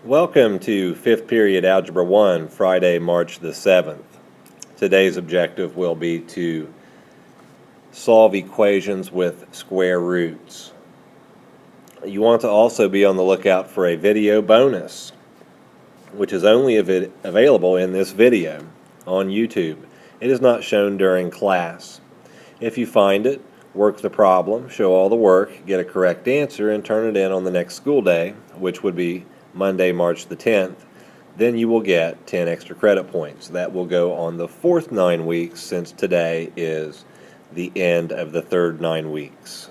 Welcome to 5th period Algebra 1, Friday, March the 7th. Today's objective will be to solve equations with square roots. You want to also be on the lookout for a video bonus, which is only available in this video on YouTube. It is not shown during class. If you find it, work the problem, show all the work, get a correct answer, and turn it in on the next school day, which would be Monday, March the 10th, then you will get 10 extra credit points. That will go on the fourth 9 weeks, since today is the end of the third 9 weeks.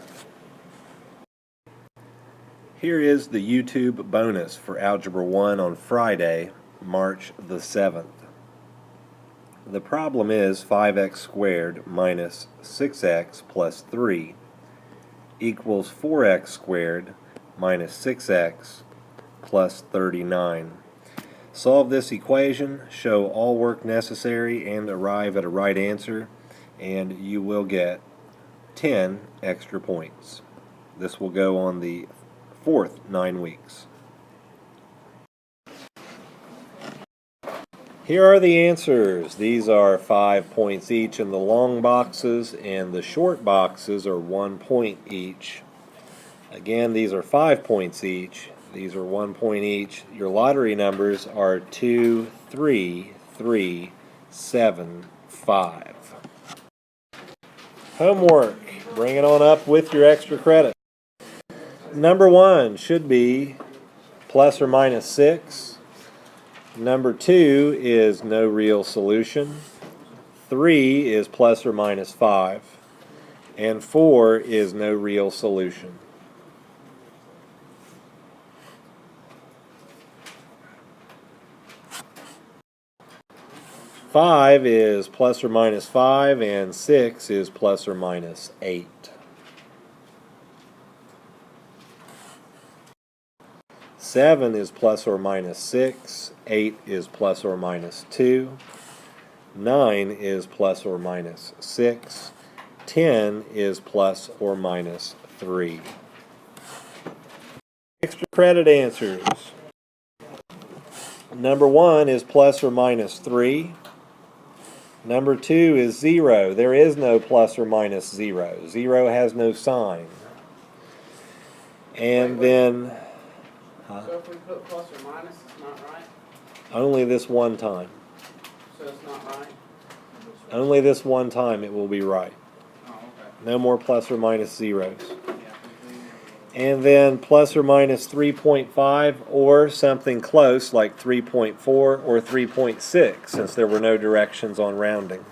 Here is the YouTube bonus for Algebra 1 on Friday, March the 7th. The problem is 5x squared minus 6x plus 3 equals 4x squared minus 6x plus 39. Solve this equation, show all work necessary, and arrive at a right answer, and you will get 10 extra points. This will go on the fourth 9 weeks. Here are the answers. These are 5 points each in the long boxes, and the short boxes are 1 point each. Again, these are 5 points each. These are 1 point each. Your lottery numbers are 2, 3, 3, 7, 5. Homework. Bring it on up with your extra credit. Number 1 should be plus or minus 6. Number 2 is no real solution. 3 is plus or minus 5. And 4 is no real solution. Five is plus or minus 5, and 6 is plus or minus 8. Seven is plus or minus 6, 8 is plus or minus 2, 9 is plus or minus 6, 10 is plus or minus 3. Extra credit answers. Number 1 is plus or minus 3. Number 2 is 0. There is no plus or minus 0. 0 has no sign. And then... So if we put plus or minus, it's not right? Only this one time. So it's not right? Only this one time it will be right. Oh, okay. No more plus or minus zeros. Yeah. And then plus or minus 3.5, or something close like 3.4 or 3.6, since there were no directions on rounding.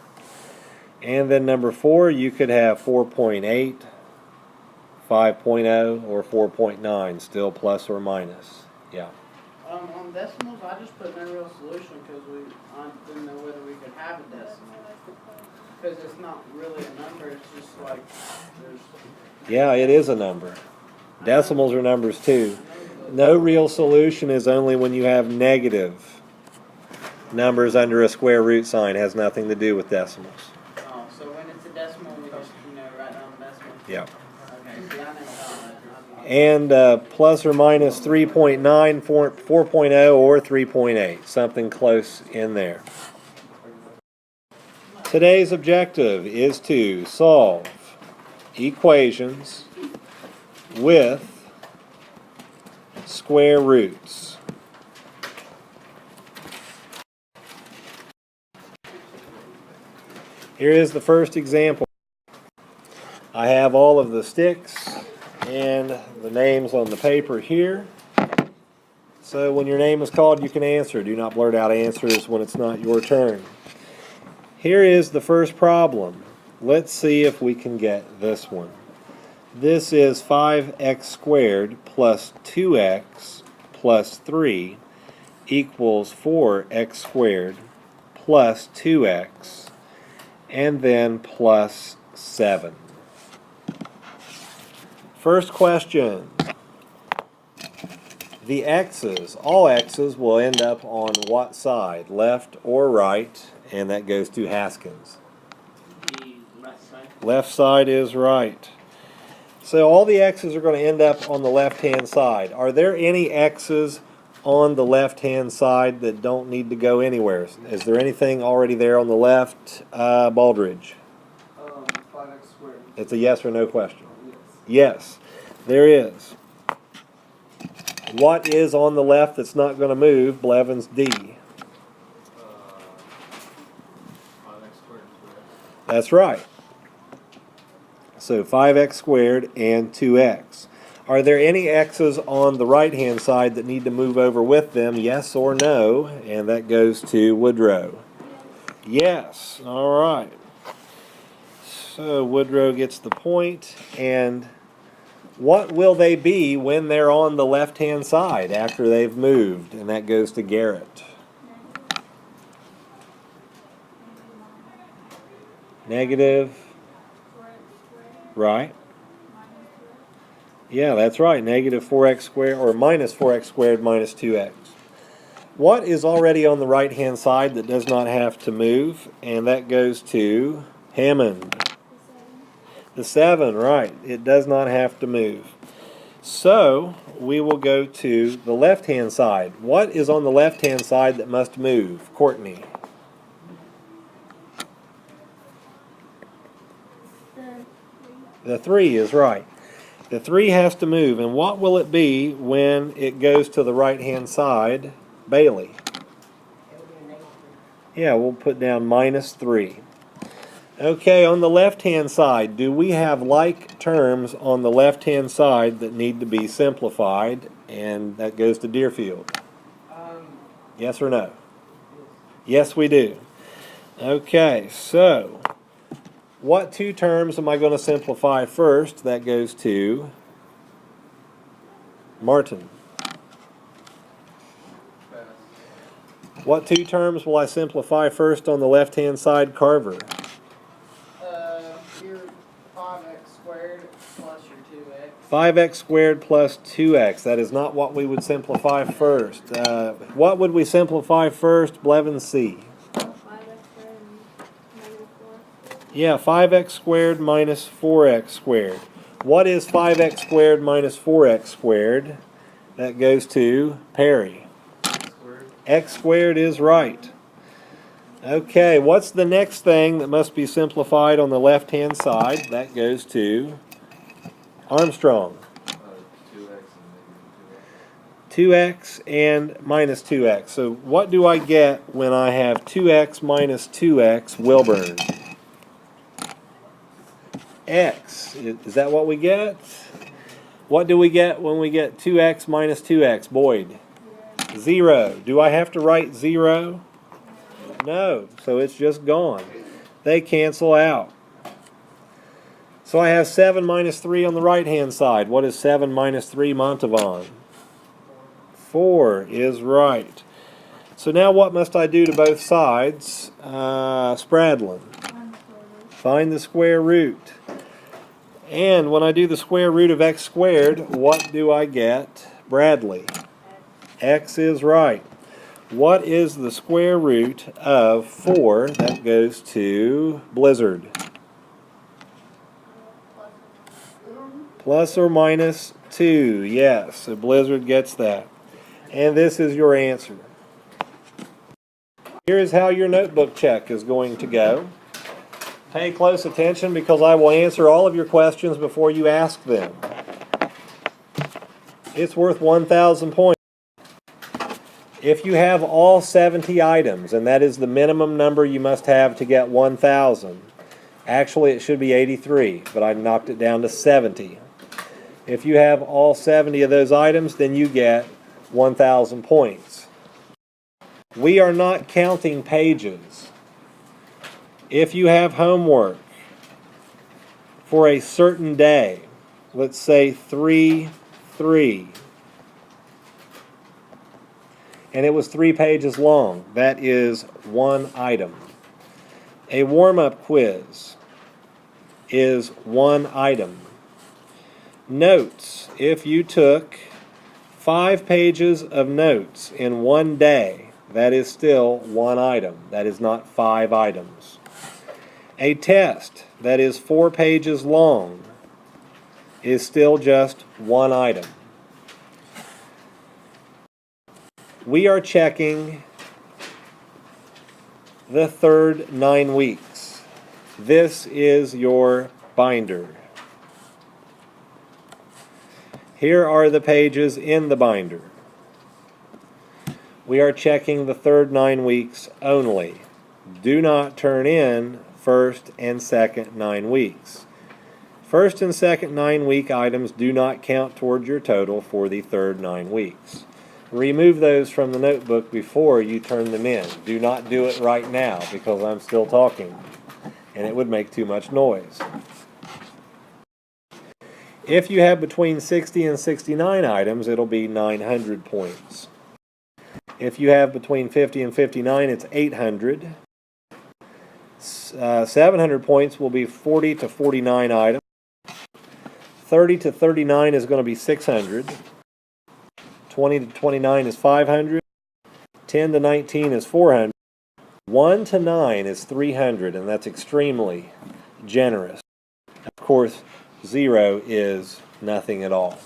And then number 4, you could have 4.8, 5.0, or 4.9, still plus or minus. Yeah. On decimals, I just put no real solution because I didn't know whether we could have a decimal. Because it's not really a number, it's just like there's... Yeah, it is a number. Decimals are numbers too. No real solution is only when you have negative numbers under a square root sign. It has nothing to do with decimals. Oh, so when it's a decimal, we just, write down the decimal? Yeah. Okay, see, I never thought that. And plus or minus 3.9, 4.0, or 3.8. Something close in there. Today's objective is to solve equations with square roots. Here is the first example. I have all of the sticks and the names on the paper here. So when your name is called, you can answer. Do not blurt out answers when it's not your turn. Here is the first problem. Let's see if we can get this one. This is 5x squared plus 2x plus 3 equals 4x squared plus 2x and then plus 7. First question. The x's, all x's, will end up on what side? Left or right? And that goes to Haskins. The left side. Left side is right. So all the x's are going to end up on the left-hand side. Are there any x's on the left-hand side that don't need to go anywhere? Is there anything already there on the left, Baldridge? 5x squared. It's a yes or no question. Yes. Yes, there is. What is on the left that's not going to move? Blevins D. 5x squared and 2x. That's right. So 5x squared and 2x. Are there any x's on the right-hand side that need to move over with them? Yes or no? And that goes to Woodrow. Yes. All right. So Woodrow gets the point. And what will they be when they're on the left-hand side after they've moved? And that goes to Garrett. Negative. Right. Yeah, that's right. Negative 4x squared, or minus 4x squared minus 2x. What is already on the right-hand side that does not have to move? And that goes to Hammond. The 7, right. It does not have to move. So, we will go to the left-hand side. What is on the left-hand side that must move? Courtney. The 3 is right. The 3 has to move. And what will it be when it goes to the right-hand side? Bailey. Yeah, we'll put down minus 3. Okay, on the left-hand side, do we have like terms on the left-hand side that need to be simplified? And that goes to Deerfield. Yes or no? Yes, we do. Okay, so what two terms am I going to simplify first? That goes to Martin. What two terms will I simplify first on the left-hand side, Carver? Your 5x squared plus your 2x. 5x squared plus 2x. That is not what we would simplify first. What would we simplify first, Blevins C? 5x squared and negative 4. Yeah, 5x squared minus 4x squared. What is 5x squared minus 4x squared? That goes to Perry. X squared is right. Okay, what's the next thing that must be simplified on the left-hand side? That goes to Armstrong. 2x and minus 2x. So what do I get when I have 2x minus 2x, Wilburn? X. Is that what we get? What do we get when we get 2x minus 2x, Boyd? 0. Do I have to write 0? No, so it's just gone. They cancel out. So I have 7 minus 3 on the right-hand side. What is 7 minus 3, Montavon? 4 is right. So now what must I do to both sides? Spradlin. Find the square root. And when I do the square root of x squared, what do I get? Bradley. X is right. What is the square root of 4? That goes to Blizzard. Plus or minus 2. Yes, so Blizzard gets that. And this is your answer. Here is how your notebook check is going to go. Pay close attention because I will answer all of your questions before you ask them. It's worth 1,000 points. If you have all 70 items, and that is the minimum number you must have to get 1,000, actually it should be 83, but I knocked it down to 70. If you have all 70 of those items, then you get 1,000 points. We are not counting pages. If you have homework for a certain day, let's say 3-3, and it was 3 pages long, that is 1 item. A warm-up quiz is 1 item. Notes, if you took 5 pages of notes in 1 day, that is still 1 item. That is not 5 items. A test that is 4 pages long is still just 1 item. We are checking the third 9 weeks. This is your binder. Here are the pages in the binder. We are checking the third 9 weeks only. Do not turn in first and second 9 weeks. First and second 9 week items do not count towards your total for the third 9 weeks. Remove those from the notebook before you turn them in. Do not do it right now because I'm still talking and it would make too much noise. If you have between 60 and 69 items, it'll be 900 points. If you have between 50 and 59, it's 800. 700 points will be 40 to 49 items. 30 to 39 is going to be 600. 20 to 29 is 500. 10 to 19 is 400. 1 to 9 is 300, and that's extremely generous. Of course, 0 is nothing at all.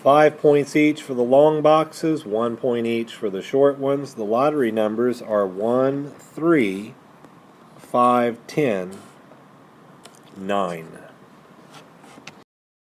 $5 points each for the long boxes, 1 point each for the short ones. The lottery numbers are 1, 3, 5, 10, 9.